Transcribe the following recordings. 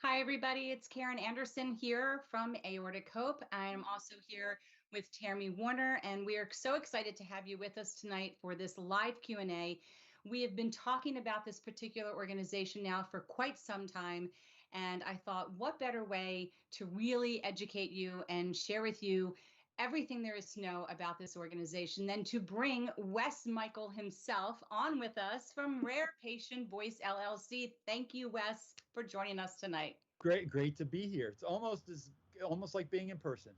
Hi, everybody. It's Karen Anderson here from Aortichope. I'm also here with Tammy Warner, and we are so excited to have you with us tonight for this live Q&A. We have been talking about this particular organization now for quite some time, and I thought, what better way to really educate you and share with you everything there is to know about this organization than to bring Wes Michael himself on with us from Rare Patient Voice LLC. Thank you, Wes, for joining us tonight. Great to be here. It's almost like being in person,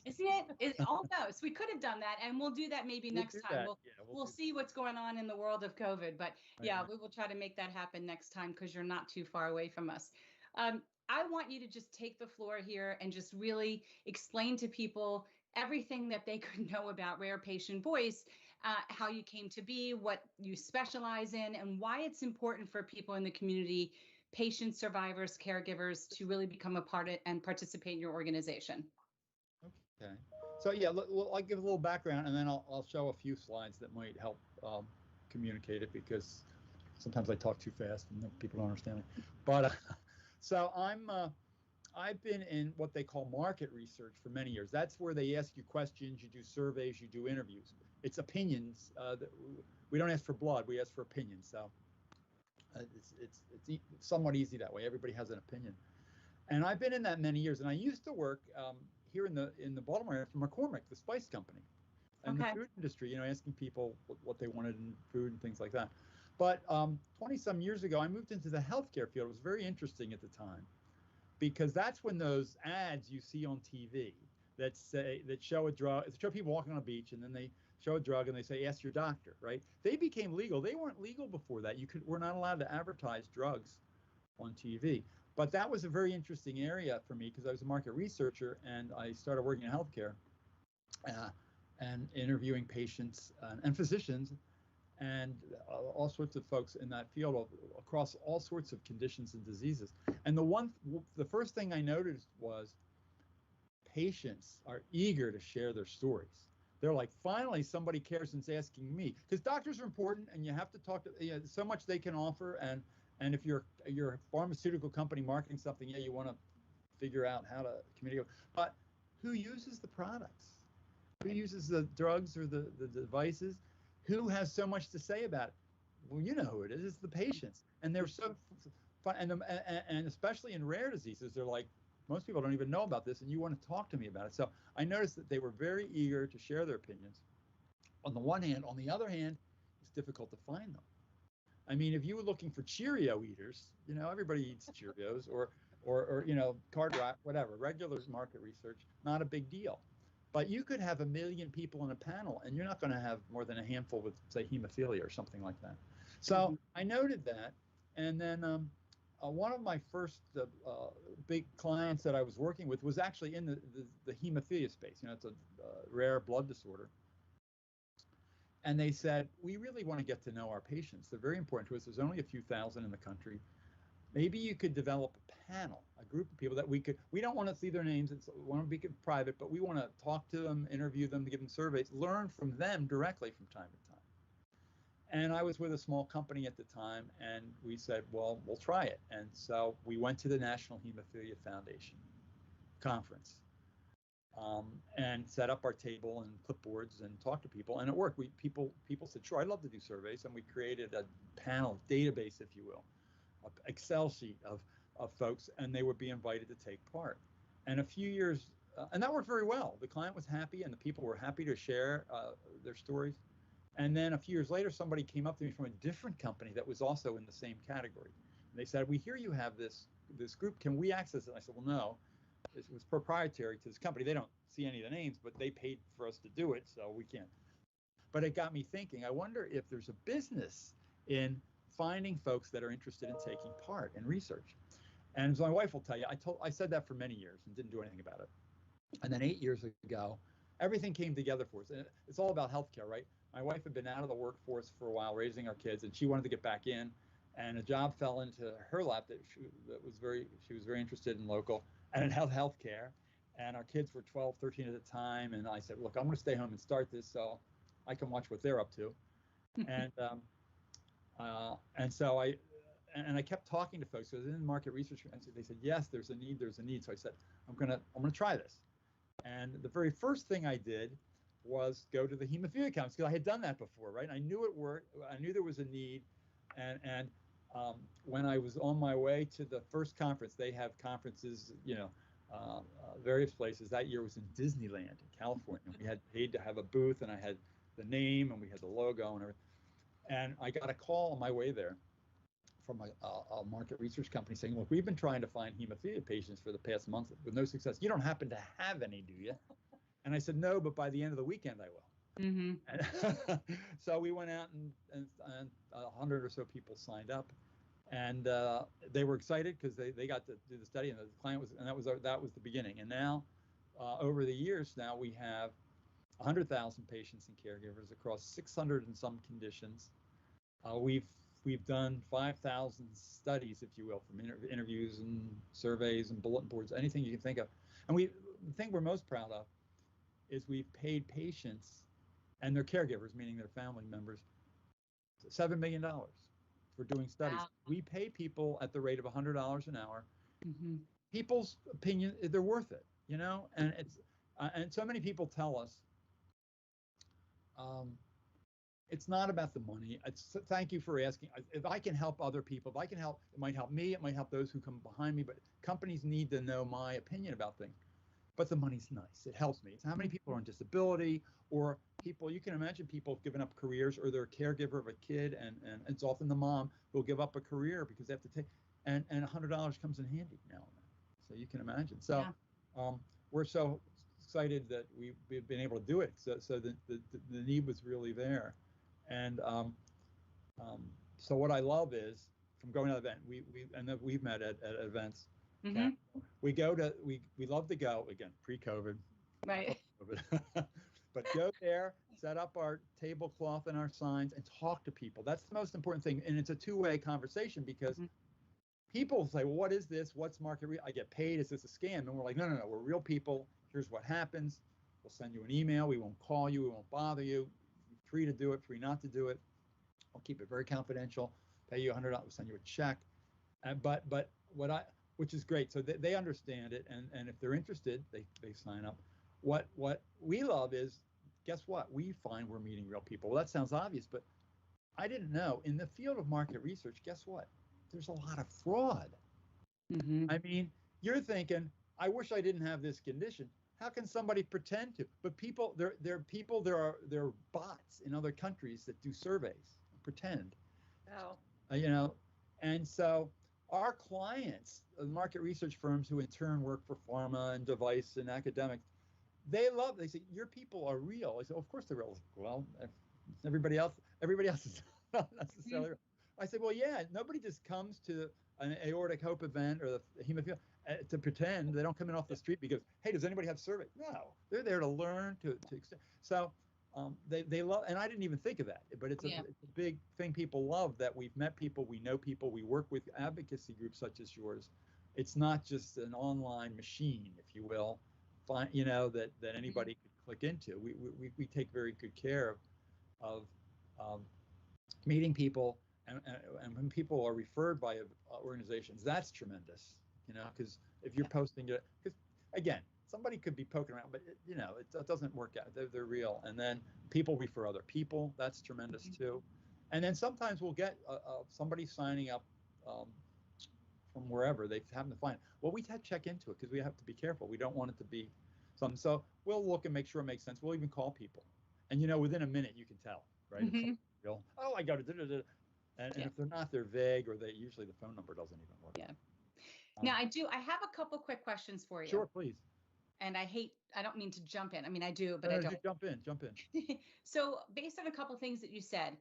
Isn't it? Almost. We could have done that, and we'll do that maybe next time. We'll see what's going on in the world of COVID, but yeah, we will try to make that happen next time because you're not too far away from us. I want you to just take the floor here and just really explain to people everything that they could know about Rare Patient Voice, how you came to be, what you specialize in, and why it's important for people in the community, patients, survivors, caregivers, to really become a part of and participate in your organization. Okay. So yeah, I'll give a little background, and then I'll show a few slides that might help communicate it, because sometimes I talk too fast and people don't understand me. But so I've been in what they call market research for many years. That's where they ask you questions, you do surveys, you do interviews. It's opinions. We don't ask for blood, we ask for opinions. So it's somewhat easy that way. Everybody has an opinion. And I've been in that many years. And I used to work here in the Baltimore area for McCormick, the spice company, and the food industry, asking people what they wanted in food and things like that. But 20-some years ago, I moved into the healthcare field. It was very interesting at the time, because that's when those ads you see on TV that show a drug, show people walking on a beach, and then they show a drug and they say, ask your doctor, right? They became legal. They weren't legal before that. We're not allowed to advertise drugs on TV. But that was a very interesting area for me, because I was a market researcher, and I started working in healthcare and interviewing patients and physicians and all sorts of folks in that field across all sorts of conditions and diseases. And the first thing I noticed was patients are eager to share their stories. They're like, finally, somebody cares and's asking me, because doctors are important, and you have to talk to, so much they can offer. And if you're a pharmaceutical company marketing something, you want to figure out how to communicate. But who uses the products? Who uses the drugs or the devices? Who has so much to say about it? Well, you know who it is. It's the patients. And they're so fun. And especially in rare diseases, they're like, most people don't even know about this, and you want to talk to me about it. So I noticed that they were very eager to share their opinions on the one hand. On the other hand, it's difficult to find them. I mean, if you were looking for Cheerio eaters, everybody eats Cheerios, or Card Rock, whatever, regular market research, not a big deal. But you could have 1 million people in a panel, and you're not going to have more than a handful with, say, hemophilia or something like that. So I noted that. And then one of my first big clients that I was working with was actually in the hemophilia space. It's a rare blood disorder. And they said, we really want to get to know our patients. They're very important to us. There's only a few thousand in the country. Maybe you could develop a panel, a group of people that we don't want to see their names. We want to be private, but we want to talk to them, interview them, give them surveys, learn from them directly from time to time. And I was with a small company at the time, and we said, well, we'll try it. And so we went to the National Hemophilia Foundation conference and set up our table and clipboards and talked to people, and it worked. People said, sure, I'd love to do surveys. And we created a panel, database, if you will, an Excel sheet of folks, and they would be invited to take part. And a few years, and that worked very well. The client was happy, and the people were happy to share their stories. And then a few years later, somebody came up to me from a different company that was also in the same category. And they said, we hear you have this group. Can we access it? And I said, well, no. It was proprietary to this company. They don't see any of the names, but they paid for us to do it, so we can't. But it got me thinking, I wonder if there's a business in finding folks that are interested in taking part in research. And as my wife will tell you, I said that for many years and didn't do anything about it. And then 8 years ago, everything came together for us. And it's all about healthcare, right? My wife had been out of the workforce for a while, raising our kids, and she wanted to get back in. And a job fell into her lap that she was very interested in local, and it had healthcare. And our kids were 12, 13 at the time. And I said, look, I'm going to stay home and start this so I can watch what they're up to. And so and I kept talking to folks. So I was in market research, and they said, yes, there's a need, there's a need. So I said, I'm gonna try this. And the very first thing I did was go to the hemophilia conference, because I had done that before, right? I knew it worked. I knew there was a need. And when I was on my way to the first conference, they have conferences, various places. That year was in Disneyland in California. We had paid to have a booth, and I had the name, and we had the logo and everything. And I got a call on my way there from a market research company saying, look, we've been trying to find hemophilia patients for the past month with no success. You don't happen to have any, do you? And I said, no, but by the end of the weekend, I will. Mm-hmm. So we went out, and 100 or so people signed up, and they were excited because they got to do the study, and the client was, and that was the beginning. And now, over the years, now we have 100,000 patients and caregivers across 600 and some conditions. We've done 5,000 studies, if you will, from interviews and surveys and bulletin boards, anything you can think of. And the thing we're most proud of is we've paid patients and their caregivers, meaning their family members, $7 million for doing studies. Wow. We pay people at the rate of $100 an hour. Mm-hmm. People's opinion, they're worth it, and it's and so many people tell us, it's not about the money. Thank you for asking. If I can help other people, if I can help, it might help me, it might help those who come behind me, but companies need to know my opinion about things. But the money's nice. It helps me. It's how many people are on disability, or people, you can imagine people have given up careers, or they're a caregiver of a kid, and it's often the mom who'll give up a career because they have to take, and $100 comes in handy now and then. So you can imagine. So we're so excited that we've been able to do it. So the need was really there. And so what I love is, from going to an event, we've met at events. Mm-hmm. We love to go, again, pre-COVID. Right. But go there, set up our tablecloth and our signs, and talk to people. That's the most important thing. And it's a two-way conversation, because people say, well, what is this? What's market? I get paid. Is this a scam? And we're like, no, we're real people. Here's what happens. We'll send you an email. We won't call you. We won't bother you. Free to do it, free not to do it. I'll keep it very confidential. Pay you $100. We'll send you a check. But which is great. So they understand it, and if they're interested, they sign up. What we love is, guess what? We find we're meeting real people. Well, that sounds obvious, but I didn't know. In the field of market research, guess what? There's a lot of fraud. Mm-hmm. I mean, you're thinking, I wish I didn't have this condition. How can somebody pretend to? But people, there are bots in other countries that do surveys and pretend. Oh. And so our clients, market research firms, who in turn work for pharma and device and academics, they say, your people are real. I said, of course they're real. Well, everybody else is not necessarily real. I said, well, yeah, nobody just comes to an aortichope event or the hemophilia to pretend. They don't come in off the street because, hey, does anybody have survey? No, they're there to learn, to extend. So they love, and I didn't even think of that, but it's a big thing people love, that we've met people, we know people, we work with advocacy groups such as yours. It's not just an online machine, if you will, that anybody could click into. We take very good care of meeting people, and when people are referred by organizations, that's tremendous, because if you're posting it, because again, somebody could be poking around, but it doesn't work out. They're real. And then people refer other people. That's tremendous too. And then sometimes we'll get somebody signing up from wherever they happen to find it. Well, we have to check into it, because we have to be careful. We don't want it to be something. So we'll look and make sure it makes sense. We'll even call people, and within a minute you can tell, right? Mm-hmm. Real. Oh, I got it. And if they're not, they're vague, or usually the phone number doesn't even work. Yeah. Now I have a couple quick questions for you. Sure, please. And I don't mean to jump in. I mean, I do, but I don't. Jump in. So based on a couple of things that you said,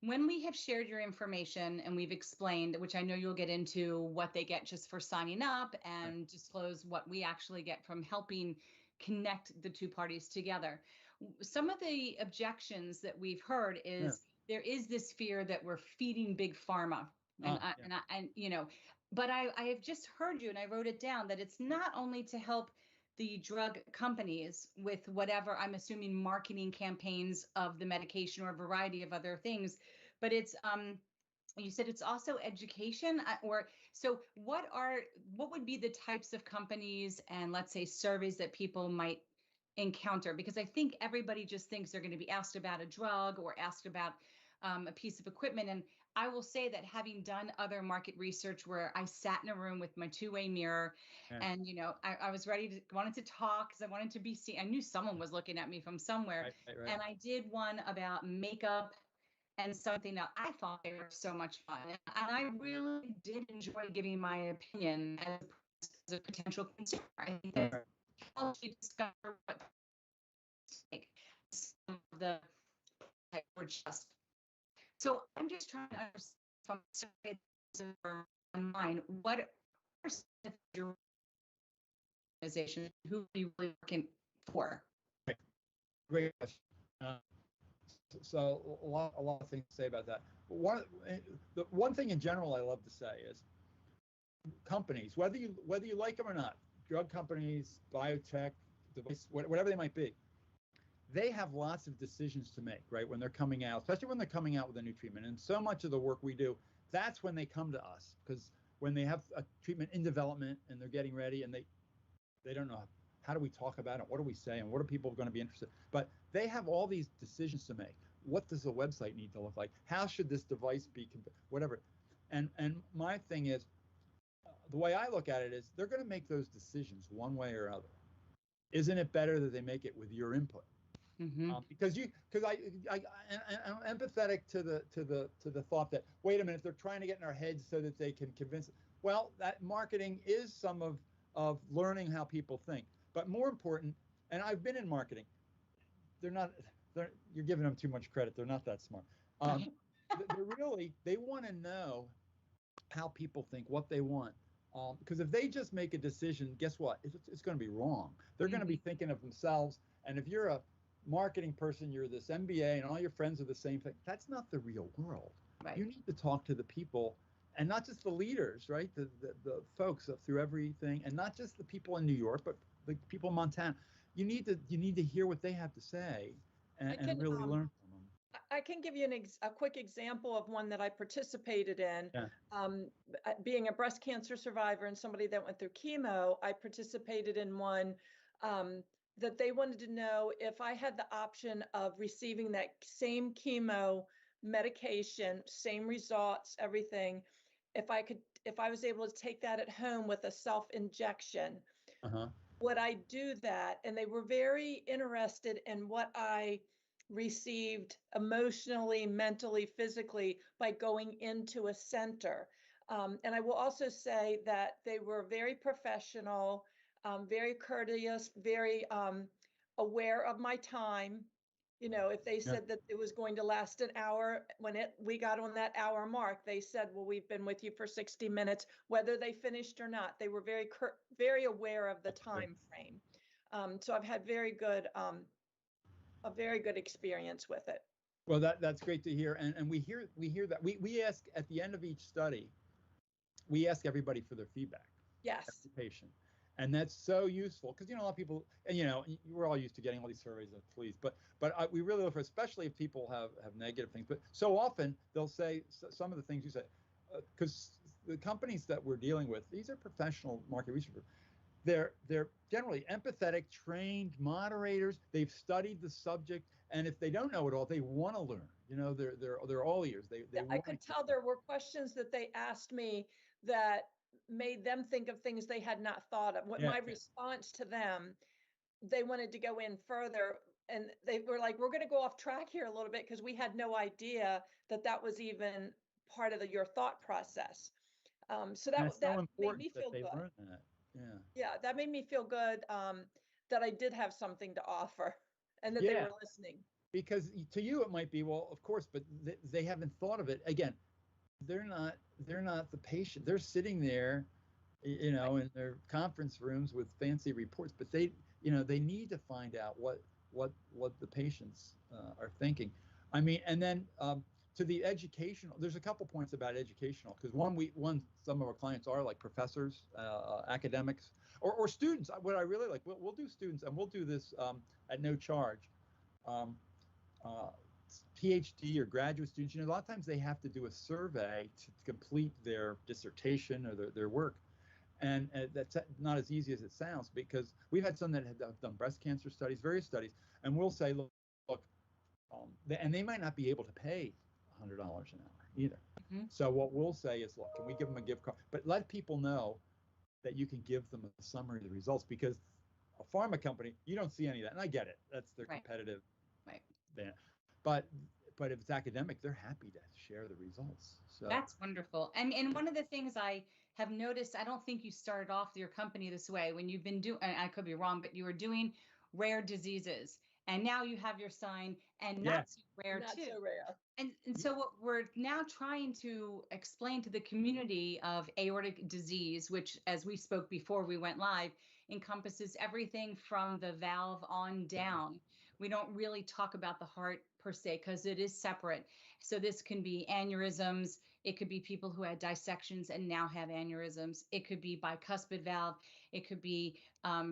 when we have shared your information and we've explained, which I know you'll get into what they get just for signing up, and disclose what we actually get from helping connect the two parties together. Some of the objections that we've heard is there is this fear that we're feeding big pharma. But I have just heard you, and I wrote it down, that it's not only to help the drug companies with whatever, I'm assuming, marketing campaigns of the medication or a variety of other things, but it's You said it's also education, or so what would be the types of companies and, let's say, surveys that people might encounter? Because I think everybody just thinks they're going to be asked about a drug or asked about a piece of equipment. And I will say that, having done other market research where I sat in a room with my two-way mirror, Yeah. and I was wanted to talk because I wanted to be seen. I knew someone was looking at me from somewhere. Right. And I did one about makeup and something that I thought they were so much fun. And I really did enjoy giving my opinion as a potential consumer. I think that helps you discover what like some of the were just. So I'm just trying to understand from online, what are your organization, who are you really working for? Great question. So a lot of things to say about that. The one thing in general I love to say is companies, whether you like them or not, drug companies, biotech, device, whatever they might be, they have lots of decisions to make, right? When they're coming out, especially when they're coming out with a new treatment. And so much of the work we do, that's when they come to us, because when they have a treatment in development and they're getting ready and they don't know, how do we talk about it? What do we say? And what are people going to be interested in? But they have all these decisions to make. What does the website need to look like? How should this device be, whatever. And my thing is, the way I look at it is, they're going to make those decisions one way or other. Isn't it better that they make it with your input? Mm-hmm. Because I'm empathetic to the thought that, wait a minute, they're trying to get in our heads so that they can convince. Well, that marketing is some of learning how people think. But more important, and I've been in marketing, you're giving them too much credit. They're not that smart. They want to know how people think, what they want. Because if they just make a decision, guess what? It's going to be wrong. They're going to be thinking of themselves. And if you're a marketing person, you're this MBA and all your friends are the same thing. That's not the real world. Right. You need to talk to the people, and not just the leaders, right? The folks through everything, and not just the people in New York, but the people in Montana. You need to hear what they have to say and really learn from them. I can give you a quick example of one that I participated in. Yeah. Being a breast cancer survivor and somebody that went through chemo, I participated in one that they wanted to know if I had the option of receiving that same chemo medication, same results, everything, if I was able to take that at home with a self-injection. Uh-huh. Would I do that? And they were very interested in what I received emotionally, mentally, physically by going into a center. And I will also say that they were very professional, very courteous, very aware of my time. You know, if they said that it was going to last an hour, when we got on that hour mark, they said, well, we've been with you for 60 minutes, whether they finished or not. They were very aware of the time frame. So I've had a very good experience with it. Well, that's great to hear. And we hear that we ask at the end of each study, we ask everybody for their feedback. Yes. Every patient. And that's so useful, because a lot of people, and we're all used to getting all these surveys of please, but we really look for, especially if people have negative things. But so often they'll say some of the things you say, because the companies that we're dealing with, these are professional market researchers. They're generally empathetic, trained moderators. They've studied the subject, and if they don't know it all, they want to learn. They're all ears. I could tell there were questions that they asked me that made them think of things they had not thought of. My response to them, they wanted to go in further, and they were like, we're going to go off track here a little bit because we had no idea that was even part of your thought process. So that made me feel good. Yeah, that made me feel good that I did have something to offer and that they were listening. Because to you it might be, well, of course, but they haven't thought of it. Again, they're not the patient. They're sitting there, in their conference rooms with fancy reports, but they need to find out what the patients are thinking. I mean, and then to the educational, there's a couple points about educational, because some of our clients are like professors, academics, or students. What I really like, we'll do students, and we'll do this at no charge. PhD or graduate students, a lot of times they have to do a survey to complete their dissertation or their work. And that's not as easy as it sounds, because we've had some that have done breast cancer studies, various studies, and we'll say, look, and they might not be able to pay $100 an hour either. Mm-hmm. So what we'll say is, look, can we give them a gift card? But let people know that you can give them a summary of the results, because a pharma company, you don't see any of that. And I get it. That's their competitive. Right. But if it's academic, they're happy to share the results. So that's wonderful. And one of the things I have noticed, I don't think you started off your company this way when you've been doing, I could be wrong, but you were doing rare diseases, and now you have your sign, and not so rare not too. So rare. And so what we're now trying to explain to the community of aortic disease, which, as we spoke before we went live, encompasses everything from the valve on down. We don't really talk about the heart per se, because it is separate. So this can be aneurysms. It could be people who had dissections and now have aneurysms. It could be bicuspid valve. It could be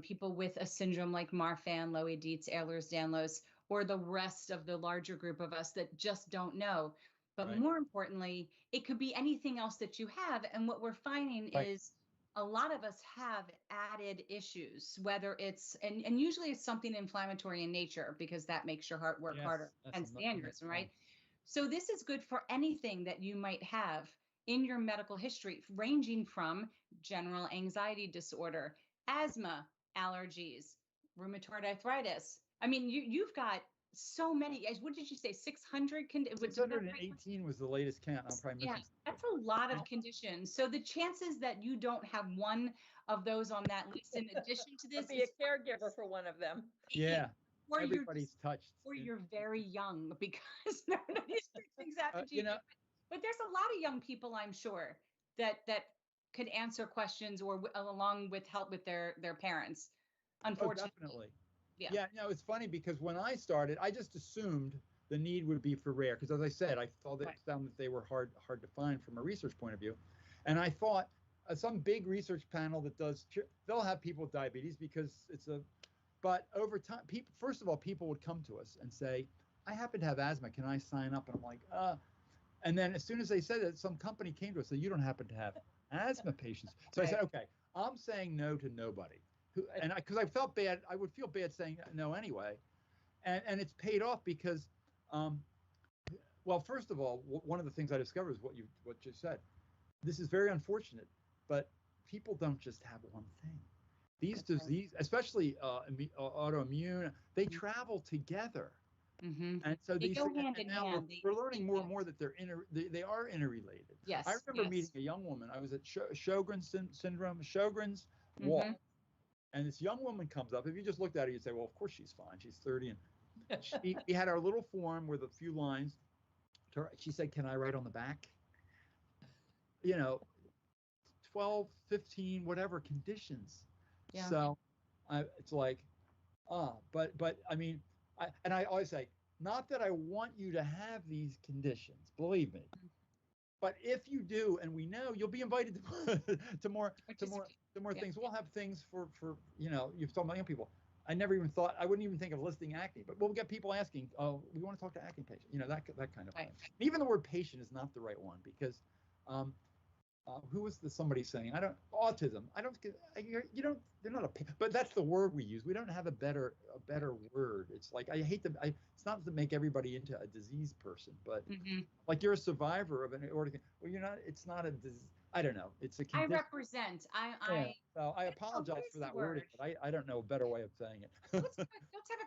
people with a syndrome like Marfan, Loeys-Dietz, Ehlers-Danlos, or the rest of the larger group of us that just don't know. But more importantly, it could be anything else that you have. And what we're finding is a lot of us have added issues, whether it's, and usually it's something inflammatory in nature, because that makes your heart work harder, hence the aneurysm, right? So this is good for anything that you might have in your medical history, ranging from general anxiety disorder, asthma, allergies, rheumatoid arthritis. I mean, you've got so many. What did you say? 600? 618 was the latest count. I'm probably missing. That's a lot of conditions. So the chances that you don't have one of those on that list, in addition to this, be a caregiver for one of them. Yeah. Or everybody's touched. Or you're very young, because none of these things happen to you. But there's a lot of young people, I'm sure, that could answer questions, or along with help with their parents. Unfortunately. Oh, definitely. Yeah. It's funny, because when I started, I just assumed the need would be for rare, because, as I said, I found that they were hard to find from a research point of view. And I thought some big research panel that they'll have people with diabetes, because but over time, first of all, people would come to us and say, I happen to have asthma, can I sign up? And I'm like, and then as soon as they said that, some company came to us and said, you don't happen to have asthma patients. So I said, okay, I'm saying no to nobody. Because I felt bad, I would feel bad saying no anyway. And it's paid off, because, well, first of all, one of the things I discovered is what you said. This is very unfortunate, but people don't just have one thing. These diseases, especially autoimmune, they travel together. Mm-hmm. And so they go hand in hand. We're learning more and more that they are interrelated. Yes. I remember meeting a young woman. I was at Sjogren's syndrome, Sjogren's walk. And this young woman comes up. If you just looked at her, you'd say, well, of course she's fine. She's 30. And we had our little form with a few lines. She said, can I write on the back? 12, 15, whatever conditions. Yeah. So it's like, but I mean, I always say, not that I want you to have these conditions, believe me. But if you do, and we know, you'll be invited to more things. We'll have things for you've told young people. I wouldn't even think of listing acne, but we'll get people asking, oh, we want to talk to acne patients, that kind of thing. Even the word patient is not the right one, because who was somebody saying, autism, they're not but that's the word we use. We don't have a better word. It's like, it's not to make everybody into a disease person, but like, you're a survivor of an aortic, well, you're not, it's not a disease. I don't know. It's a condition. I represent. So I apologize for that wording, but I don't know a better way of saying it. Let's have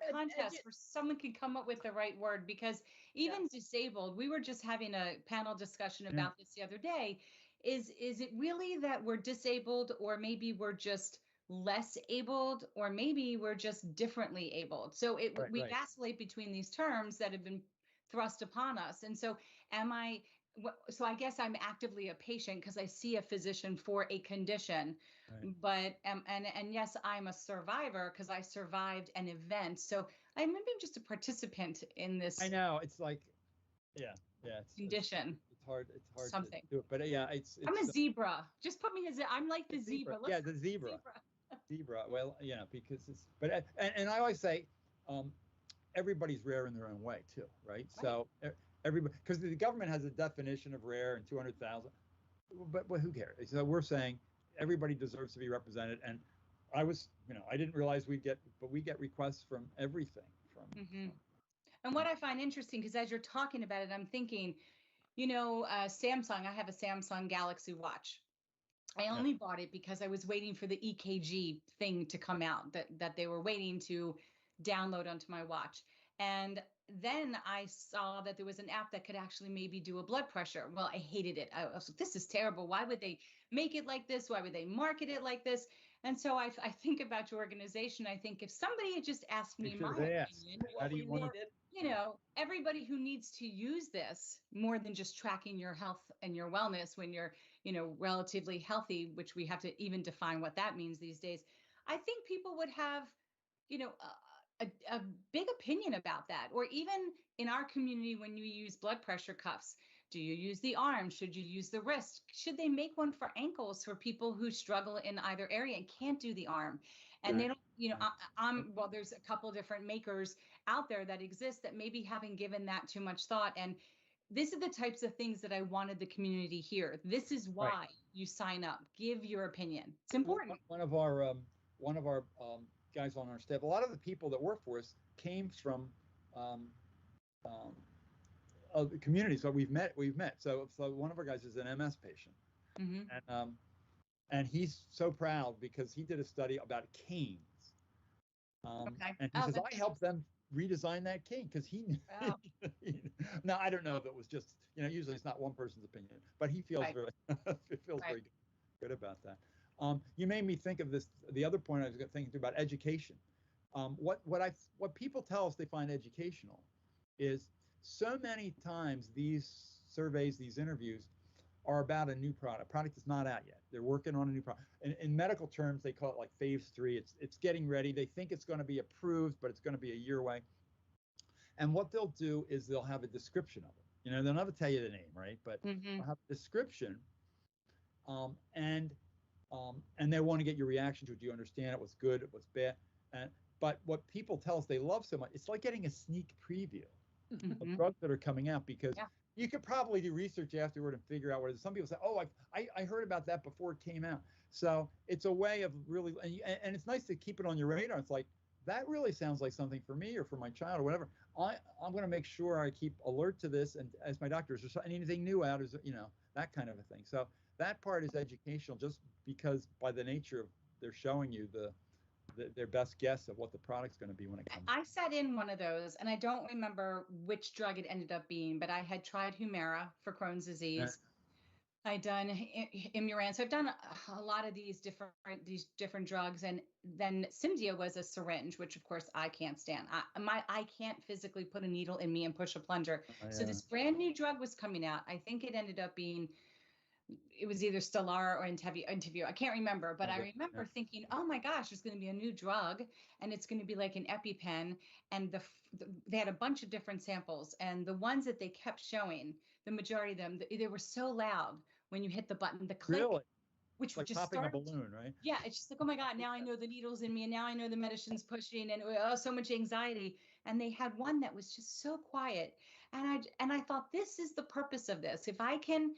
a contest where someone can come up with the right word, because even disabled, we were just having a panel discussion about this the other day. Is it really that we're disabled, or maybe we're just less abled, or maybe we're just differently abled? So we vacillate between these terms that have been thrust upon us. And so so I guess I'm actively a patient, because I see a physician for a condition, but and yes, I'm a survivor, because I survived an event. So I'm maybe just a participant in this. I know, it's like, it's condition. It's hard Something. to do it, but it's I'm a zebra. Just put me as I'm like the zebra. The zebra. Zebra. Well, because it's, but and I always say, everybody's rare in their own way too, right? So everybody, because the government has a definition of rare and 200,000, but who cares? So we're saying everybody deserves to be represented. And I was, I didn't realize we get requests from everything. And what I find interesting, because as you're talking about it, I'm thinking, Samsung, I have a Samsung Galaxy Watch. I only bought it because I was waiting for the EKG thing to come out that they were waiting to download onto my watch. And then I saw that there was an app that could actually maybe do a blood pressure. Well, I hated it. I was like, this is terrible. Why would they make it like this? Why would they market it like this? And so I think about your organization. I think if somebody had just asked me my opinion, how do you want it? Everybody who needs to use this more than just tracking your health and your wellness when you're, relatively healthy, which we have to even define what that means these days. I think people would have, a big opinion about that. Or even in our community, when you use blood pressure cuffs, do you use the arm? Should you use the wrist? Should they make one for ankles for people who struggle in either area and can't do the arm? And they don't, well, there's a couple different makers out there that exist that maybe haven't given that too much thought. And these are the types of things that I wanted the community here. This is why you sign up. Give your opinion. It's important. One of our guys on our staff, a lot of the people that work for us came from the communities that we've met. So one of our guys is an MS patient, and he's so proud because he did a study about canes, and he says I helped them redesign that cane because he. Wow. Now I don't know if it was just usually it's not one person's opinion, but he feels very very good about that. You made me think of this. The other point I was thinking about education. What people tell us they find educational is so many times these surveys, these interviews are about a new product. Product is not out yet. They're working on a new product. In medical terms, they call it like phase 3. It's getting ready. They think it's going to be approved, but it's going to be a year away. And what they'll do is they'll have a description of it. They'll never tell you the name, right? But they'll have a description, and they want to get your reaction to it. Do you understand it? What's good? What's bad? But what people tell us they love so much, it's like getting a sneak preview of drugs that are coming out, because you could probably do research afterward and figure out what it is. Some people say, oh, I heard about that before it came out. So it's a way of really, and it's nice to keep it on your radar. It's like, that really sounds like something for me or for my child or whatever. I'm going to make sure I keep alert to this. And as my doctor, is there anything new out? Is that kind of a thing. So that part is educational, just because by the nature of they're showing you their best guess of what the product's going to be when it comes. I sat in one of those, and I don't remember which drug it ended up being, but I had tried Humira for Crohn's disease. I'd done Imuran, so I've done a lot of these different drugs, and then Cimzia was a syringe, which of course I can't stand. I can't physically put a needle in me and push a plunger. So this brand new drug was coming out. I think it ended up being. It was either Stellar or Interview. I can't remember, but I remember thinking, oh my gosh, there's going to be a new drug, and it's going to be like an EpiPen. And they had a bunch of different samples, and the ones that they kept showing, the majority of them, they were so loud when you hit the button, the click, which like just popping a balloon, right? Yeah, it's just like, oh my God, now I know the needle's in me, and now I know the medicine's pushing, and so much anxiety. And they had one that was just so quiet, and I thought, this is the purpose of this. If I can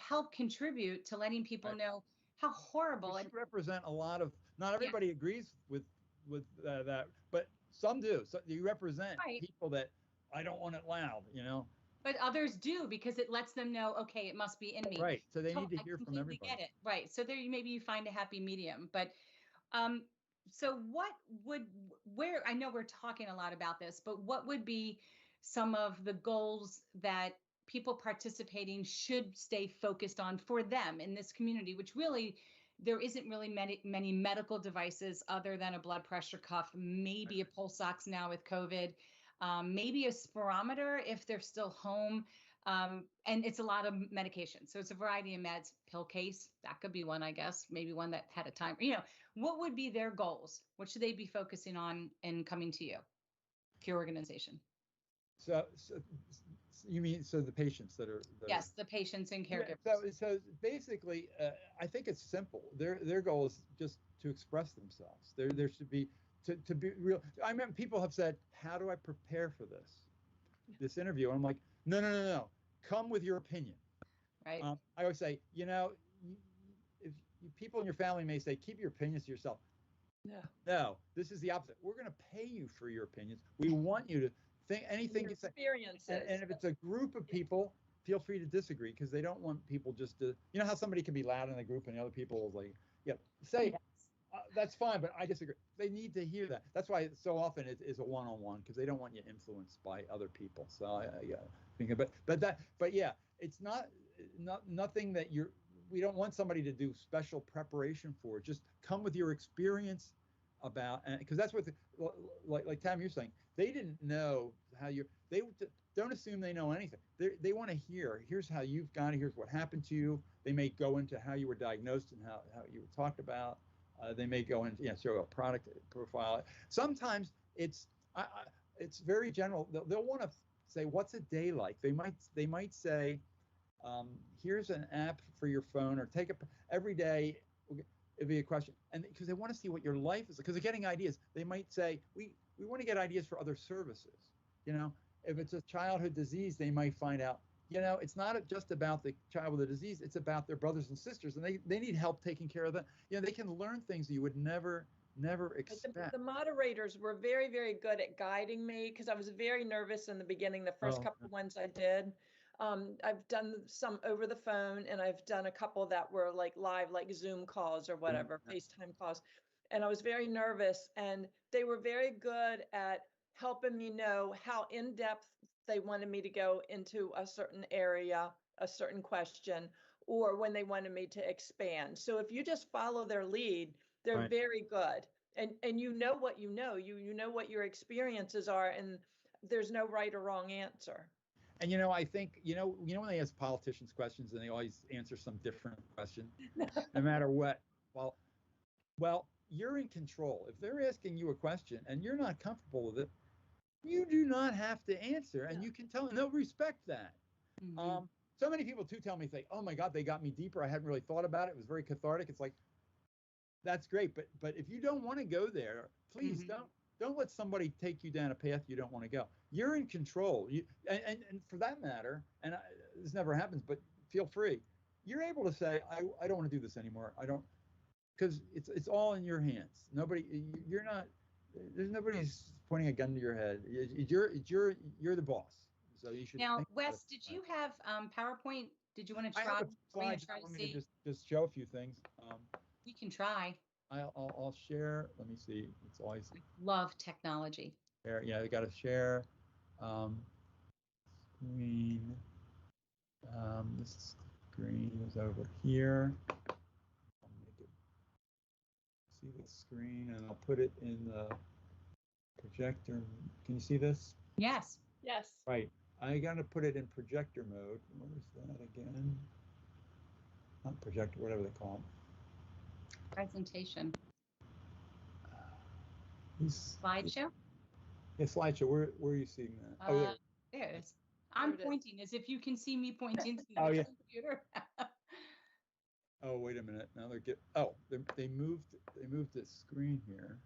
help contribute to letting people know how horrible. It represent a lot of, not everybody agrees with that, but some do. So you represent people that I don't want it loud, But others do, because it lets them know, okay, it must be in me. Right. So they need to hear from everybody. Get it. Right. So there, maybe you find a happy medium. But so where I know we're talking a lot about this, but what would be some of the goals that people participating should stay focused on for them in this community, which really, there isn't really many medical devices other than a blood pressure cuff, maybe a pulse ox now with COVID, maybe a spirometer if they're still home. And it's a lot of medication. So it's a variety of meds. Pill case, that could be one, I guess, maybe one that had a time. What would be their goals? What should they be focusing on in coming to you, to your organization? So you mean, the patients that are yes, the patients and caregivers. So basically, I think it's simple. Their goal is just to express themselves. There should be to be real, I remember people have said, how do I prepare for this interview? And I'm like, no. Come with your opinion. Right. I always say, if people in your family may say, keep your opinions to yourself. No, this is the opposite. We're going to pay you for your opinions. We want you to think anything you say. Experiences. And if it's a group of people, feel free to disagree, because they don't want people just to, how somebody can be loud in a group and the other people like, say, that's fine, but I disagree. They need to hear that. That's why so often it is a one-on-one, because they don't want you influenced by other people. So but yeah, it's not nothing that we don't want somebody to do special preparation for. Just come with your experience about, because that's what like Tam, you're saying, they didn't know how they don't assume they know anything. They want to hear, here's how you've got it, here's what happened to you. They may go into how you were diagnosed and how you were talked about. They may go into show a product profile. Sometimes it's very general. They'll want to say, what's a day like? They might say, here's an app for your phone, or take every day. It'd be a question, and because they want to see what your life is, because they're getting ideas. They might say, we want to get ideas for other services. If it's a childhood disease, they might find out, it's not just about the child with the disease, it's about their brothers and sisters, and they need help taking care of them. They can learn things that you would never expect. The moderators were very, very good at guiding me, because I was very nervous in the beginning, the first couple of ones I did. I've done some over the phone, and I've done a couple that were like live, like Zoom calls or whatever, FaceTime calls. And I was very nervous, and they were very good at helping me know how in depth they wanted me to go into a certain area, a certain question, or when they wanted me to expand. So if you just follow their lead, they're very good. And you know what you know what your experiences are, and there's no right or wrong answer. And I think when they ask politicians questions and they always answer some different question, no matter what. Well, you're in control. If they're asking you a question and you're not comfortable with it, you do not have to answer, and you can tell them. They'll respect that. Mm-hmm. So many people too tell me, say, "Oh my God, they got me deeper. I hadn't really thought about it. It was very cathartic." It's like, that's great, but if you don't want to go there, please don't let somebody take you down a path you don't want to go. You're in control. And for that matter, and this never happens, but feel free. You're able to say, I don't want to do this anymore. I don't, because it's all in your hands. You're not. There's nobody's pointing a gun to your head. You're the boss. So you should. Now, Wes, did you have PowerPoint? Did you want to try? I have a slide. Want me to just show a few things? We can try. I'll share. Let me see. It's always. I love technology. Share. Yeah, I got to share. Screen. This screen is over here. I'll make it. See the screen, and I'll put it in the projector. Can you see this? Yes. Yes. Right. I got to put it in projector mode. What is that again? Not projector, whatever they call it. Presentation. Slideshow? Yeah, slideshow. Where are you seeing that? There it is. I'm pointing as if you can see me pointing to the computer. Oh, wait a minute. Now they moved the screen here.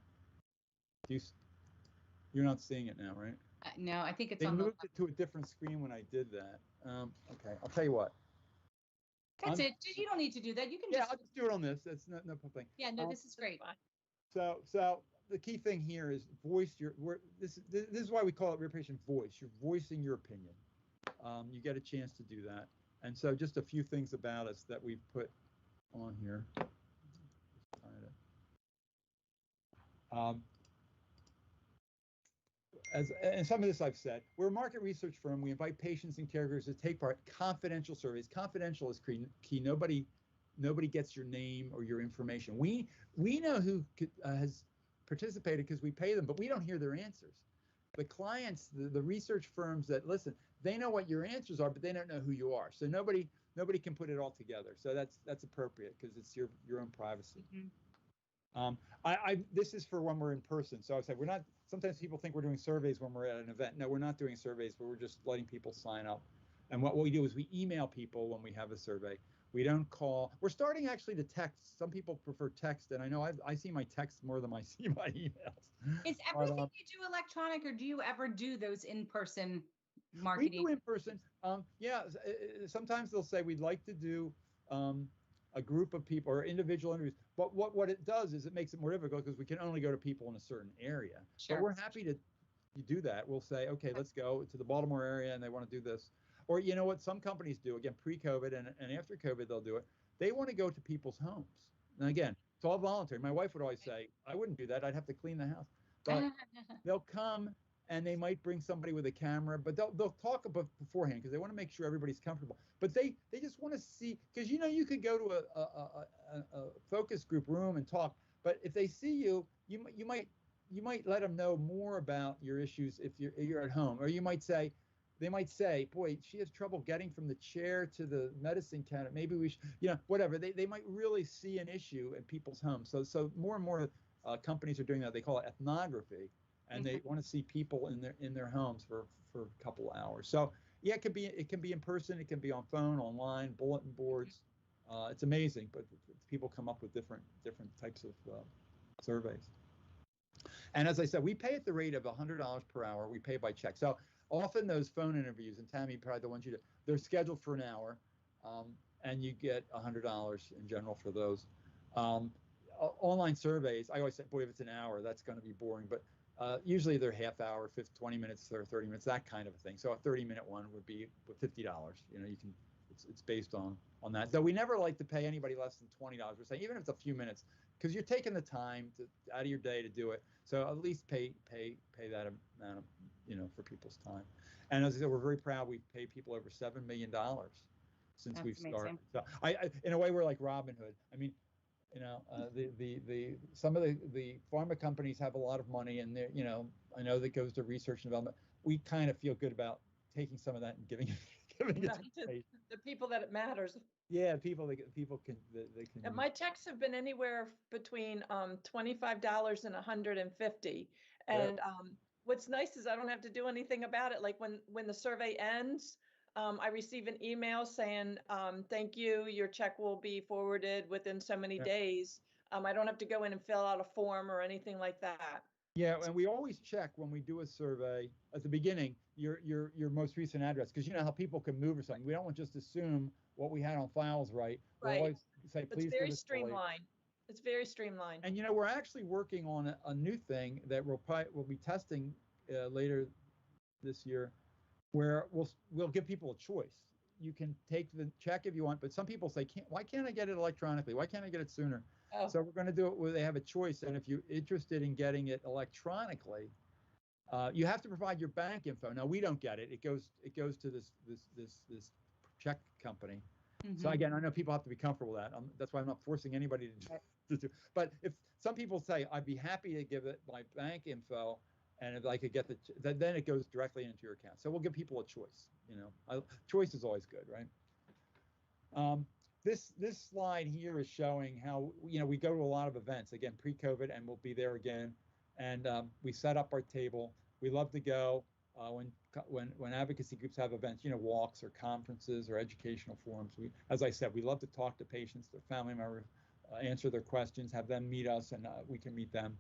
You're not seeing it now, right? No, I think it's they moved it to a different screen when I did that. Okay, I'll tell you what. That's it. You don't need to do that. You can I'll just do it on this. That's no thing. Yeah, no, this is great. So the key thing here is voice your. This is why we call it Real Patient Voice. You're voicing your opinion. You get a chance to do that. And so just a few things about us that we've put on here. And some of this I've said, we're a market research firm. We invite patients and caregivers to take part in confidential surveys. Confidential is key. Nobody gets your name or your information. We know who has participated because we pay them, but we don't hear their answers. The clients, the research firms that listen, they know what your answers are, but they don't know who you are. So nobody can put it all together. So that's appropriate because it's your own privacy. This is for when we're in person. So I said we're not. Sometimes people think we're doing surveys when we're at an event. No, we're not doing surveys, but we're just letting people sign up. And what we do is we email people when we have a survey. We don't call. We're starting actually to text. Some people prefer text, and I know I see my texts more than I see my emails. Is everything you do electronic, or do you ever do those in-person We marketing? do in person. Yeah, sometimes they'll say we'd like to do a group of people or individual interviews. But what it does is it makes it more difficult because we can only go to people in a certain area. Sure. But we're happy to do that. We'll say, okay, let's go to the Baltimore area, and they want to do this. Or you know what some companies do, again, pre-COVID and after COVID, they'll do it. They want to go to people's homes. And again, it's all voluntary. My wife would always say, I wouldn't do that. I'd have to clean the house. But they'll come and they might bring somebody with a camera, but they'll talk about beforehand because they want to make sure everybody's comfortable. But they just want to see, because you know you could go to a focus group room and talk, but if they see you, you might let them know more about your issues if you're at home, or they might say, boy, she has trouble getting from the chair to the medicine cabinet. Maybe we should, whatever. They might really see an issue in people's homes. So more and more companies are doing that. They call it ethnography, and they want to see people in their homes for a couple of hours. So yeah, it can be in person, it can be on phone, online, bulletin boards. It's amazing, but people come up with different types of surveys. And as I said, we pay at the rate of $100 per hour. We pay by check. So often those phone interviews, and Tammy, probably the ones you do, they're scheduled for an hour, and you get $100 in general for those. Online surveys, I always say, boy, if it's an hour, that's going to be boring. But usually they're half hour, 20 minutes, or 30 minutes, that kind of a thing. So a 30-minute one would be $50. You can, it's based on that. Though we never like to pay anybody less than $20. We're saying even if it's a few minutes, because you're taking the time out of your day to do it. So at least pay that amount of, for people's time. And as I said, we're very proud. We've paid people over $7 million since That's we've started. amazing. So I in a way, we're like Robin Hood. I mean, some of the pharma companies have a lot of money, and they're, I know that goes to research and development. We kind of feel good about taking some of that and giving it to the people that it matters. Yeah, people can. And my checks have been anywhere between $25 and $150. And what's nice is I don't have to do anything about it. Like when the survey ends, I receive an email saying, thank you, your check will be forwarded within so many days. I don't have to go in and fill out a form or anything like that. Yeah, and we always check when we do a survey at the beginning your most recent address, because you know how people can move or something. We don't want to just assume what we had on files right. We'll always say, please. It's very streamlined. It's very streamlined. And we're actually working on a new thing that we'll be testing later this year, where we'll give people a choice. You can take the check if you want, but some people say, why can't I get it electronically? Why can't I get it sooner? Oh. So we're going to do it where they have a choice, and if you're interested in getting it electronically, you have to provide your bank info. Now we don't get it; it goes to this check company. Mm-hmm. So again, I know people have to be comfortable with that. That's why I'm not forcing anybody to do. But if some people say, I'd be happy to give it my bank info, and if I could get then it goes directly into your account. So we'll give people a choice. Choice is always good, right? This slide here is showing how we go to a lot of events, again pre-COVID, and we'll be there again. And we set up our table. We love to go when advocacy groups have events, walks or conferences or educational forums. As I said, we love to talk to patients, their family members, answer their questions, have them meet us, and we can meet them.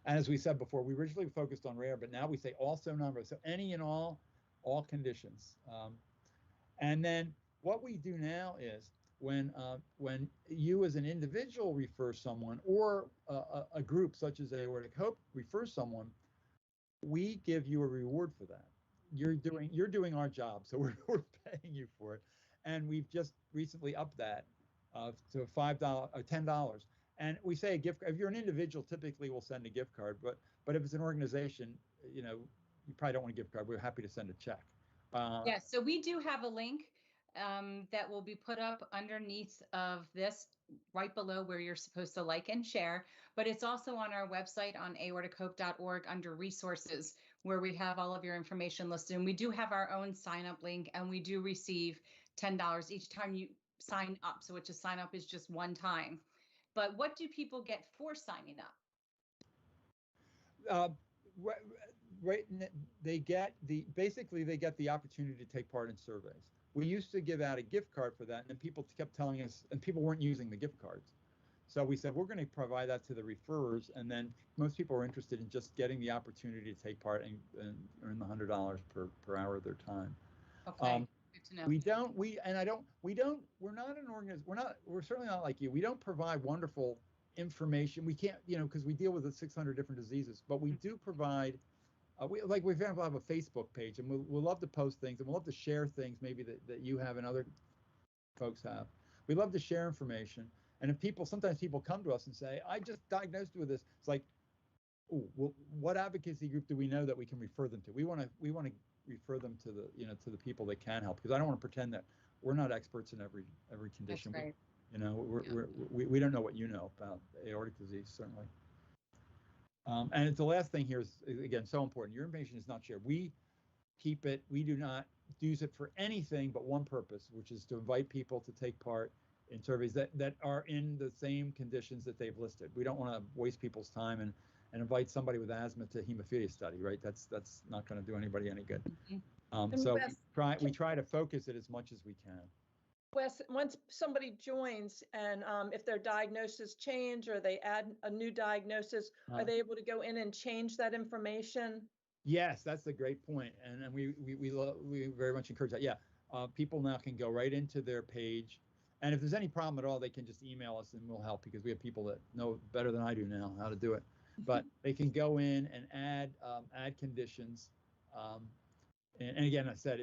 And as we said before, we originally focused on rare, but now we say also non-rare. So any and all conditions. And then what we do now is when you as an individual refer someone, or a group such as Aortichope refers someone, we give you a reward for that. You're doing our job, so we're paying you for it. And we've just recently upped that to $5 or $10. And we say a gift. If you're an individual, typically we'll send a gift card. But if it's an organization, you probably don't want a gift card. We're happy to send a check. Yeah. So we do have a link that will be put up underneath of this, right below where you're supposed to like and share. But it's also on our website on aortichope.org under resources, where we have all of your information listed. And we do have our own sign up link, and we do receive $10 each time you sign up. So which is sign up is just one time. But what do people get for signing up? Right, they get the opportunity to take part in surveys. we used to give out a gift card for that, and then people kept telling us, and people weren't using the gift cards. So we said, we're going to provide that to the referrers, and then most people are interested in just getting the opportunity to take part and earn the $100 per hour of their time. Okay, good to know. We're certainly not like you. We don't provide wonderful information. We can't, because we deal with 600 different diseases, but we do provide, we have a Facebook page, and we'll love to post things, and we'll love to share things maybe that you have and other folks have. We love to share information. And if sometimes people come to us and say, I just diagnosed with this, it's like, oh, well, what advocacy group do we know that we can refer them to? We want to refer them to the people that can help, because I don't want to pretend that we're not experts in every condition. That's right. We don't know what you know about aortic disease, certainly. And the last thing here is, again, so important. Your information is not shared. We keep it. We do not use it for anything but one purpose, which is to invite people to take part in surveys that are in the same conditions that they've listed. We don't want to waste people's time and invite somebody with asthma to hemophilia study, right? That's not going to do anybody any good. So Wes, we try to focus it as much as we can. Wes, once somebody joins and if their diagnosis change or they add a new diagnosis, are they able to go in and change that information? Yes, that's a great point, and we very much encourage that. Yeah, people now can go right into their page. And if there's any problem at all, they can just email us and we'll help, because we have people that know better than I do now how to do it. But they can go in and add conditions. And again, I said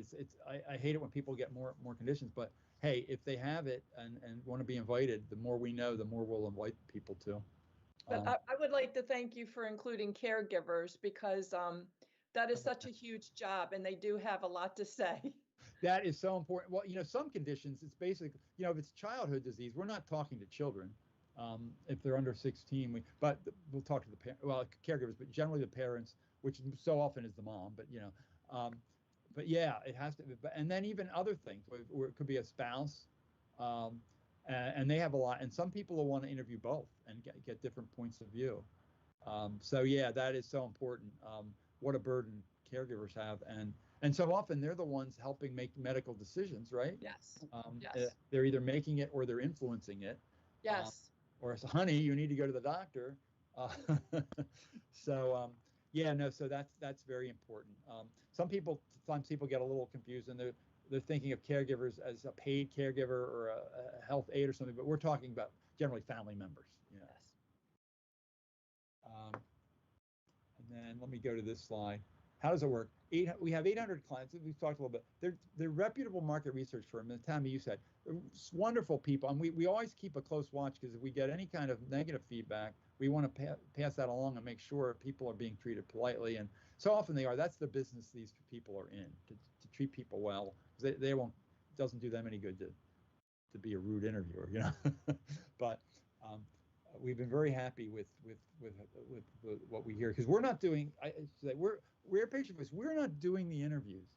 I hate it when people get more conditions, but hey, if they have it and want to be invited, the more we know, the more we'll invite people to. But I would like to thank you for including caregivers, because that is such a huge job, and they do have a lot to say. That is so important. Well, some conditions, it's basically, if it's childhood disease, we're not talking to children. If they're under 16, but we'll talk to the caregivers, but generally the parents, which so often is the mom, but yeah, it has to be. And then even other things, where it could be a spouse, and they have a lot. And some people will want to interview both and get different points of view. So yeah, that is so important. What a burden caregivers have, and so often they're the ones helping make medical decisions, right? Yes. Yes. They're either making it or they're influencing it. Yes. Or it's, honey, you need to go to the doctor. So that's very important. Sometimes people get a little confused, and they're thinking of caregivers as a paid caregiver or a health aide or something, but we're talking about generally family members. Yes. And then let me go to this slide. How does it work? We have 800 clients. We've talked a little bit. They're reputable market research firm. And Tammy, you said, wonderful people. And we always keep a close watch, because if we get any kind of negative feedback, we want to pass that along and make sure people are being treated politely. And so often they are. That's the business these people are in, to treat people well. Doesn't do them any good to be a rude interviewer, But we've been very happy with what we hear, because we're not doing. We're patient voice. We're not doing the interviews.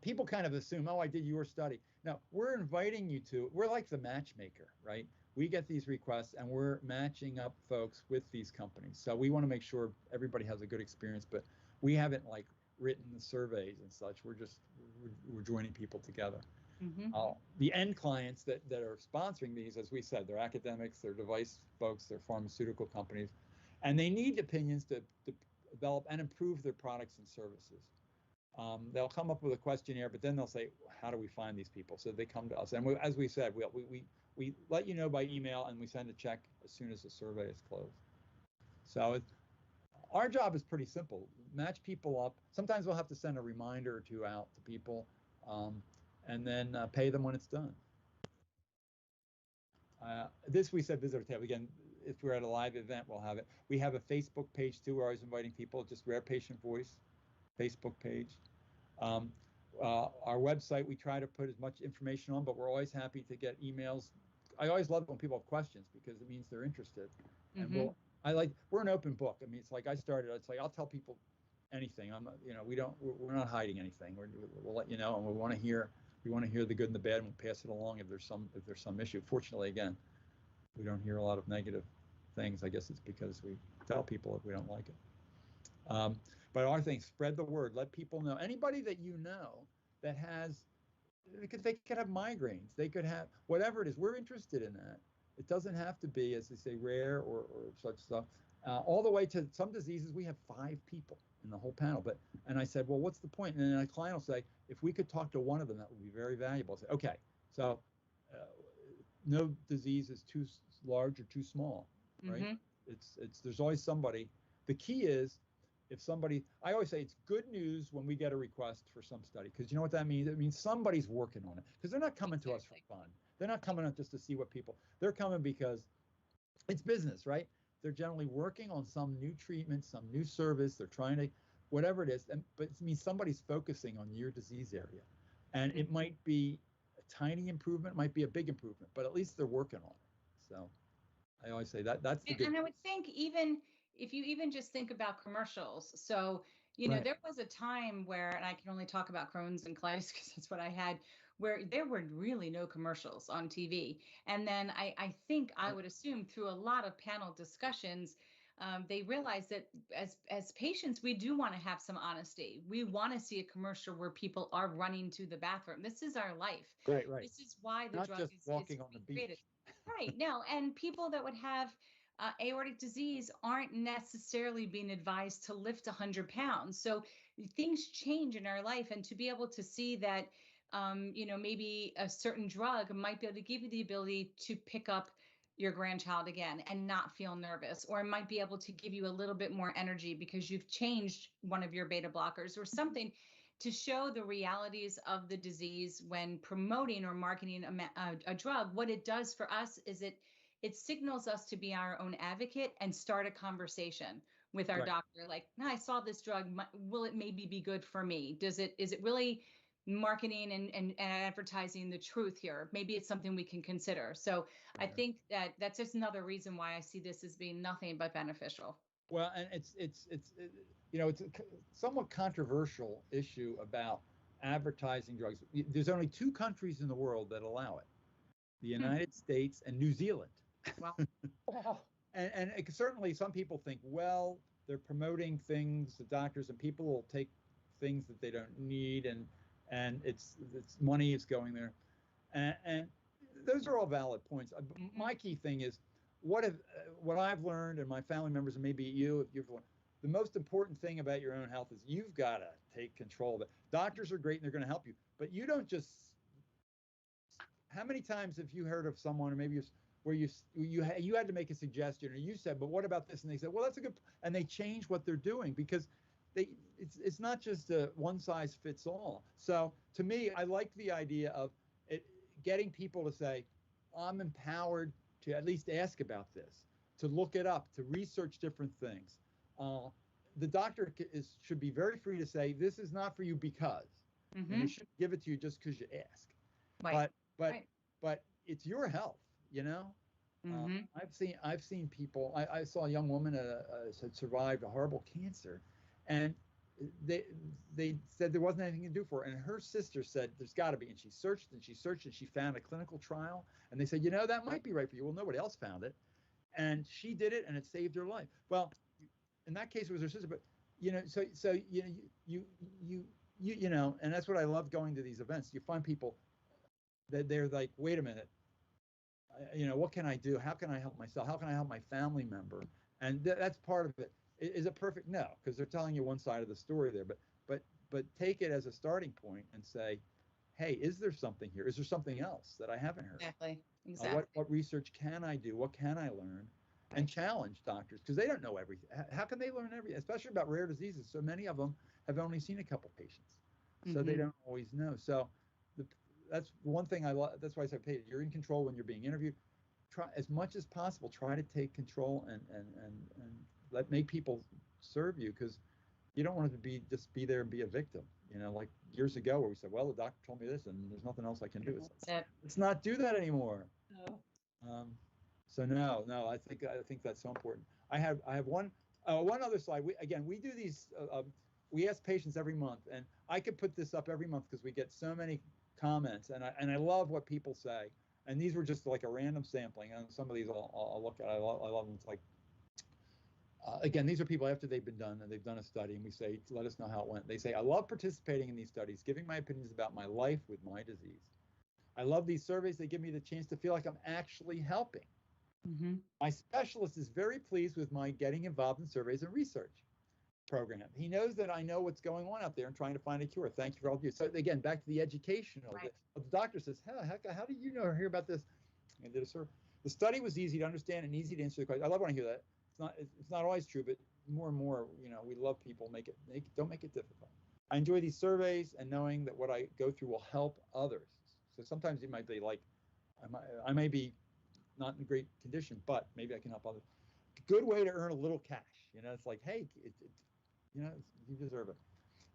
People kind of assume, oh, I did your study. No, we're inviting you to. We're like the matchmaker, right? We get these requests, and we're matching up folks with these companies. So we want to make sure everybody has a good experience, but we haven't written the surveys and such. We're joining people together. The end clients that are sponsoring these, as we said, they're academics, they're device folks, they're pharmaceutical companies, and they need opinions to develop and improve their products and services. They'll come up with a questionnaire, but then they'll say, how do we find these people? So they come to us, and as we said, we let you know by email, and we send a check as soon as the survey is closed. So our job is pretty simple: match people up. Sometimes we'll have to send a reminder or two out to people, and then pay them when it's done. This we said visitor tab. Again, if we're at a live event, we'll have it. We have a Facebook page too. We're always inviting people. Just Rare Patient Voice Facebook page. Our website, we try to put as much information on, but we're always happy to get emails. I always love it when people have questions, because it means they're interested. And we're an open book. I mean, it's like it's like I'll tell people anything. We're not hiding anything. We'll let you know, and we want to hear the good and the bad, and we'll pass it along if there's some issue. Fortunately, again, we don't hear a lot of negative things. I guess it's because we tell people if we don't like it. But our thing, spread the word, let people know. Anybody that you know that has because they could have migraines, they could have whatever it is. We're interested in that. It doesn't have to be, as they say, rare or such stuff. All the way to some diseases, we have 5 people in the whole panel. And I said, well, what's the point? And then a client will say, if we could talk to one of them, that would be very valuable. I say, okay, so no disease is too large or too small, right? Mm-hmm. There's always somebody. The key is, if somebody, I always say it's good news when we get a request for some study, because you know what that means? It means somebody's working on it, because they're not coming to us for fun. They're not coming out just to see what people, they're coming because it's business, right? They're generally working on some new treatment, some new service. They're trying to, whatever it is, but it means somebody's focusing on your disease area. And it might be a tiny improvement, it might be a big improvement, but at least they're working on it. So I always say that's the good. And I would think, even if you even just think about commercials. So, you know, there was a time where, and I can only talk about Crohn's and colitis because that's what I had, where there were really no commercials on TV. And then I think I would assume through a lot of panel discussions, they realized that as patients, we do want to have some honesty. We want to see a commercial where people are running to the bathroom. This is our life. Right. This is why the Not drug just is walking on the created. beach. Right. No, and people that would have aortic disease aren't necessarily being advised to lift 100 pounds. So things change in our life, and to be able to see that, you know, maybe a certain drug might be able to give you the ability to pick up your grandchild again and not feel nervous, or it might be able to give you a little bit more energy because you've changed one of your beta blockers or something, to show the realities of the disease when promoting or marketing a drug. What it does for us is it signals us to be our own advocate and start a conversation with our doctor. Like, no, I saw this drug. Will it maybe be good for me? Is it really marketing and advertising the truth here? Maybe it's something we can consider. So I think that's just another reason why I see this as being nothing but beneficial. Well, and it's you know, it's a somewhat controversial issue about advertising drugs. There's only 2 countries in the world that allow it: the United States and New Zealand. Wow. And certainly some people think, well, they're promoting things, the doctors, and people will take things that they don't need, and it's money is going there, and those are all valid points. My key thing is, what I've learned, and my family members, and maybe you, if you've learned, the most important thing about your own health is you've got to take control of it. Doctors are great and they're going to help you, but you don't just. How many times have you heard of someone, or maybe where you had to make a suggestion, or you said, but what about this? And they said, well, that's a good, and they change what they're doing, because it's not just a one size fits all. So to me, I like the idea of getting people to say, I'm empowered to at least ask about this, to look it up, to research different things. The doctor should be very free to say, this is not for you because, and they shouldn't give it to you just because you ask. But it's your health, you know. I've seen people. I saw a young woman had survived a horrible cancer, and they said there wasn't anything to do for her. And her sister said there's got to be. And she searched and she searched and she found a clinical trial. And they said, you know, that might be right for you. Well, nobody else found it, and she did it, and it saved her life. Well, in that case, it was her sister. But you know, so you know, and that's what I love going to these events. You find people that they're like, wait a minute. You know, what can I do? How can I help myself? How can I help my family member? And that's part of it. Is it perfect? No, because they're telling you one side of the story there. But take it as a starting point and say, hey, is there something here? Is there something else that I haven't heard? Exactly. What research can I do? What can I learn? And challenge doctors, because they don't know everything. How can they learn everything? Especially about rare diseases. So many of them have only seen a couple patients, so they don't always know. So that's one thing I love. That's why I said, hey, you're in control when you're being interviewed. Try as much as possible. Try to take control and make people serve you, because you don't want to just be there and be a victim. You know, like years ago where we said, well, the doctor told me this and there's nothing else I can do. Let's not do that anymore. No. So no, I think that's so important. I have one other slide. We do these. We ask patients every month, and I could put this up every month because we get so many comments, and I love what people say. And these were just like a random sampling, and some of these I'll look at. I love them. It's like, Again, these are people after they've been done and they've done a study, and we say, let us know how it went. They say, I love participating in these studies, giving my opinions about my life with my disease. I love these surveys. They give me the chance to feel like I'm actually helping. Mm-hmm. My specialist is very pleased with my getting involved in surveys and research program. He knows that I know what's going on out there and trying to find a cure. Thank you for all of you. So again, back to the educational. Right. The doctor says, how did you know or hear about this? I did a survey. The study was easy to understand and easy to answer the question. I love when I hear that. It's not always true, but more and more, we love people. Don't make it difficult. I enjoy these surveys and knowing that what I go through will help others. So sometimes it might be like, I may be not in a great condition, but maybe I can help others. Good way to earn a little cash. It's like, hey, you deserve it.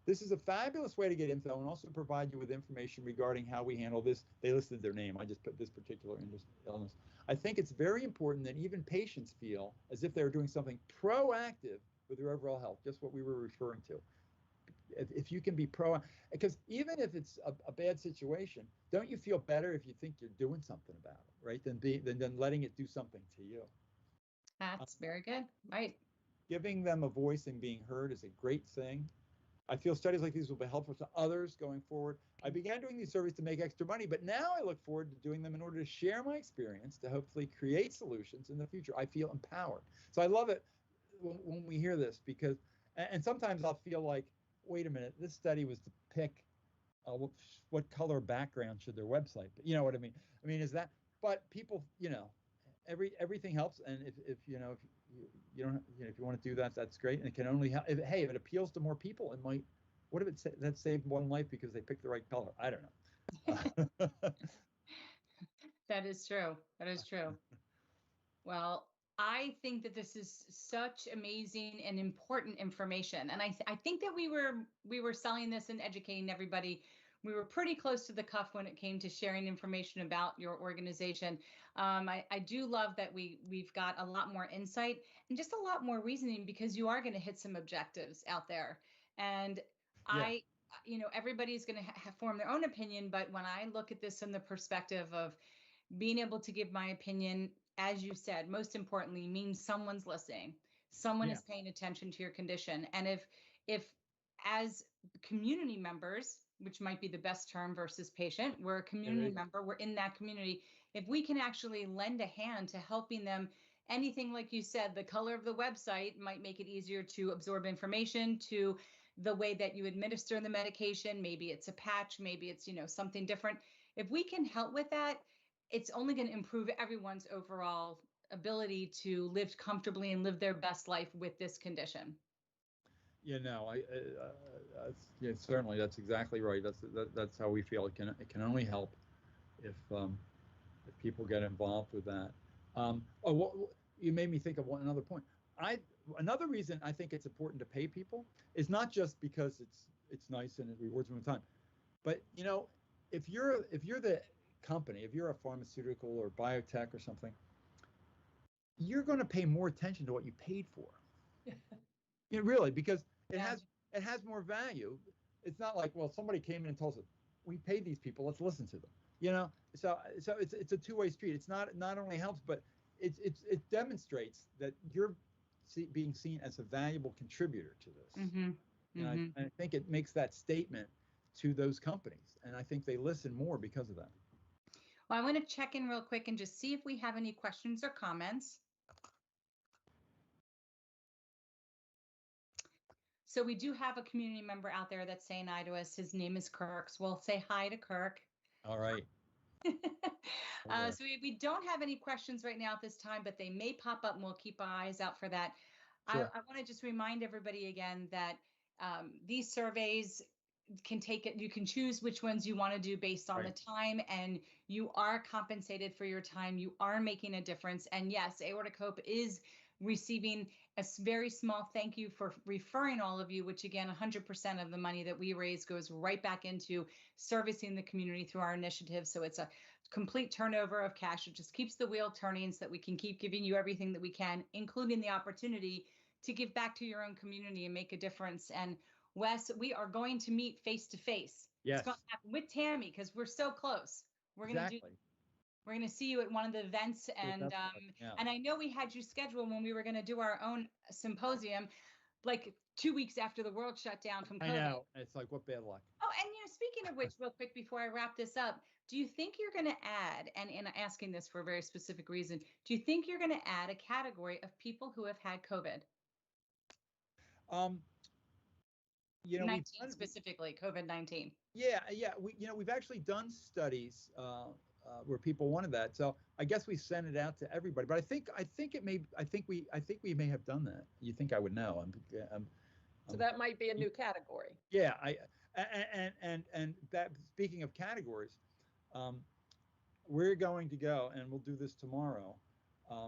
This is a fabulous way to get info and also provide you with information regarding how we handle this. They listed their name. I just put this particular illness. I think it's very important that even patients feel as if they're doing something proactive with their overall health, just what we were referring to. If you can be because even if it's a bad situation, don't you feel better if you think you're doing something about it, right? Than letting it do something to you. That's very good, right? Giving them a voice and being heard is a great thing. I feel studies like these will be helpful to others going forward. I began doing these surveys to make extra money, but now I look forward to doing them in order to share my experience to hopefully create solutions in the future. I feel empowered. So I love it when we hear this because, and sometimes I'll feel like, wait a minute, this study was to pick what color background should their website be? You know what I mean? Is that, but people, everything helps. And if you don't, if you want to do that, that's great. And it can only help. If it appeals to more people, it might. What if that saved one life because they picked the right color? I don't know. That is true. That is true. Well, I think that this is such amazing and important information, and I think that we were selling this and educating everybody. We were pretty close to the cuff when it came to sharing information about your organization. I do love that we've got a lot more insight and just a lot more reasoning because you are going to hit some objectives out there. And Yeah. everybody's going to form their own opinion. But when I look at this from the perspective of being able to give my opinion, as you said, most importantly, means someone's listening. Someone is paying attention to your condition. And if as community members, which might be the best term versus patient, we're a community member, we're in that community. If we can actually lend a hand to helping them, anything like you said, the color of the website might make it easier to absorb information, to the way that you administer the medication. Maybe it's a patch, maybe it's, something different. If we can help with that, it's only going to improve everyone's overall ability to live comfortably and live their best life with this condition. Certainly, that's exactly right. That's how we feel. It can only help if people get involved with that. You made me think of another point. Another reason I think it's important to pay people is not just because it's nice and it rewards them with time, but if you're the company, if you're a pharmaceutical or biotech or something, you're going to pay more attention to what you paid for. Really, because it has more value. It's not like, well, somebody came in and told us, we paid these people, let's listen to them. So it's a two-way street. It's not only helps, but it demonstrates that you're being seen as a valuable contributor to this. Mm-hmm. And I think it makes that statement to those companies, and I think they listen more because of that. Well, I want to check in real quick and just see if we have any questions or comments. So we do have a community member out there that's saying hi to us. His name is Kirk. So we'll say hi to Kirk. All right. So we don't have any questions right now at this time, but they may pop up and we'll keep our eyes out for that. Sure. I want to just remind everybody again that these surveys can take it. You can choose which ones you want to do based on the time, and you are compensated for your time. You are making a difference. And yes, Aortichope is receiving a very small thank you for referring all of you, which again, 100% of the money that we raise goes right back into servicing the community through our initiative. So it's a complete turnover of cash. It just keeps the wheel turning so that we can keep giving you everything that we can, including the opportunity to give back to your own community and make a difference. And Wes, we are going to meet face to face. Yes. It's going to happen with Tammy because we're so close. We're going we're going to see you at one of the events. And Yeah. and I know we had you scheduled when we were going to do our own symposium, like 2 weeks after the world shut down from COVID. I know. It's like, what bad luck. Oh, and speaking of which, real quick before I wrap this up, do you think you're going to add, and asking this for a very specific reason, do you think you're going to add a category of people who have had COVID? You know, 19 specifically, COVID-19. Yeah. We've actually done studies where people wanted that. So I guess we sent it out to everybody. But I think we may have done that. You think I would know? So that might be a new category. Yeah. And that, speaking of categories, we're going to go, and we'll do this tomorrow.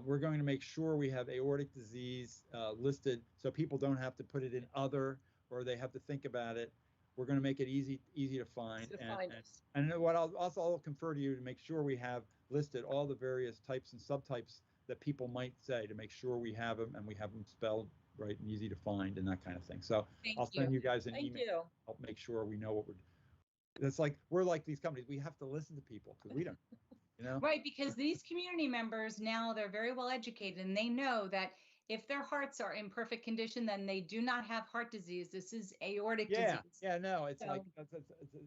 We're going to make sure we have aortic disease listed, so people don't have to put it in other, or they have to think about it. We're going to make it easy to find. And what I'll confer to you to make sure we have listed all the various types and subtypes that people might say, to make sure we have them, and we have them spelled right and easy to find and that kind of thing. So I'll send you guys an email. I'll make sure we know what we're doing. It's like, we're like these companies. We have to listen to people because we don't, you know? Right, because these community members now, they're very well educated, and they know that if their hearts are in perfect condition, then they do not have heart disease. This is aortic disease. Yeah, no, it's like,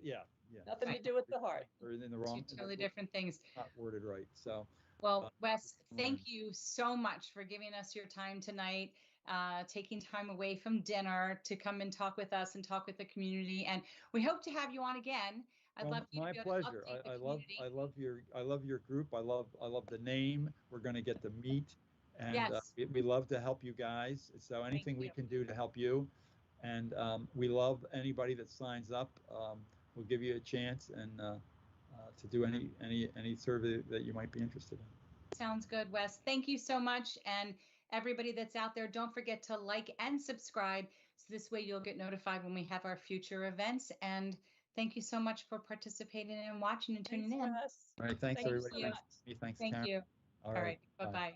yeah. Nothing to do with the heart. Or in the wrong. Two totally different things. Not worded right. So. Well, Wes, thank you so much for giving us your time tonight, taking time away from dinner to come and talk with us and talk with the community. And we hope to have you on again. I'd love you my to pleasure. I love your group. I love the name. We're going to get to meet, and yes. We love to help you guys. So anything we can do to help you, and we love anybody that signs up. We'll give you a chance and to do any survey that you might be interested in. Sounds good, Wes. Thank you so much. And everybody that's out there, don't forget to like and subscribe, so this way you'll get notified when we have our future events. And thank you so much for participating and watching and tuning in. Wes. All right, thanks everybody. You. Thanks, Thank Karen. you. All right. Bye-bye.